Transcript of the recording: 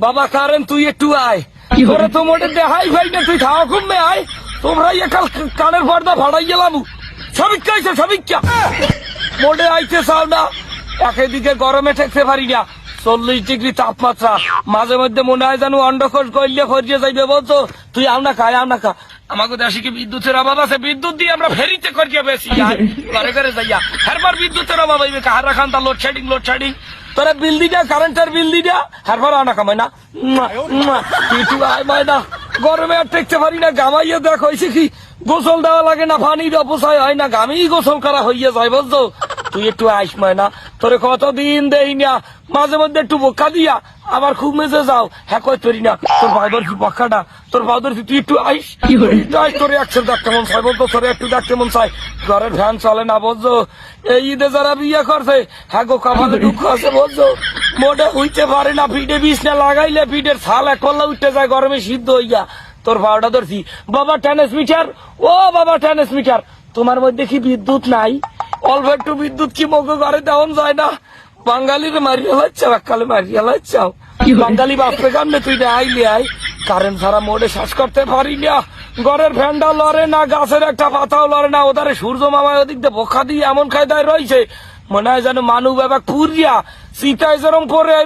বাবা কারেন তুই একটু আয়, তোরা তো মোটে দেখাই ভাই না, তুই খাওয়া কমবে আয়। তোমরা একাল কানের পর্দা ভাড়াই গেলাম, সবিক্ষা আইছে সবিক্ষা মোটে আইতে চাও না। একদিকে গরমে ঠেকতে পারি না, 40 ডিগ্রি তাপমাত্রা, মাঝে মধ্যে মনে হয় যেন অন্ডকোষ গইলে ফরিয়ে যাইবে। বলতো তুই আও না খা, আও না খা। আমাকে দেশে কি বিদ্যুতের অভাব আছে? বিদ্যুৎ দিয়ে আমরা ফেরিতে করিয়ে বেশি ঘরে ঘরে যাইয়া হারবার বিদ্যুতের অভাব হইবে। কাহার রাখান তা লোডশেডিং তোরা বিল দিটা, কারেন্টের বিল দিটা হারবার আনা কামাই না। একটু আয় ময়না, গরমে আর টেকতে পারি না। গামাইয়া দেখ হয়েছে কি, গোসল দেওয়া লাগে না, পানির অপচয় হয় না, গামেই গোসল করা হইয়া যায়। বুঝছো, তুই একটু আইস ময়না, তোরে কতদিন দেই না, মাঝে মধ্যে একটু বোকা দিয়া আবার খুব মেজে যাও। হ্যাঁ কই তরি না, তোর ভাইদের কি পক্ষাটা, তোর ভাইদের তুই একটু আইস, তোরে একশো দেখতে মন চাই। বলতো তোরে একটু দেখতে মন চাই, ঘরের ফ্যান চলে না। বুঝছো, এই ঈদে যারা বিয়ে করছে হ্যাঁ গো কপালে দুঃখ আছে। বুঝছো, মোটে উঠতে পারে না, পিঠে বিছনা লাগাইলে পিঠের ছাল এক পাল্লা উঠতে যায়, গরমে সিদ্ধ হইয়া। তোর ভাওটা ধরছি। বাবা ট্রান্সমিটার, ও বাবা ট্রান্সমিটার, তোমার মধ্যে কি বিদ্যুৎ নাই? অল্প একটু বিদ্যুৎ কি মগো ঘরে দেওয়ান যায় না? বাঙালির মারিয়া লাচ্ছাও, এককালে মারিয়া লাচ্ছাও। বাঙালি বাপরে কামনে তুই আইলি আয়, কারেন্ট ছাড়া মোড়ে শ্বাস করতে পারি না। ঘরের ফ্যানটাও লড়ে না, গাছের একটা পাতাও লড়ে না। ওদারে সূর্য মামায় ওদিক দিয়ে বোকা দিয়ে এমন কায়দায় রয়েছে, মনে হয় যেন মানুষ বাবা কুরিয়া সীতায় যেরম পরে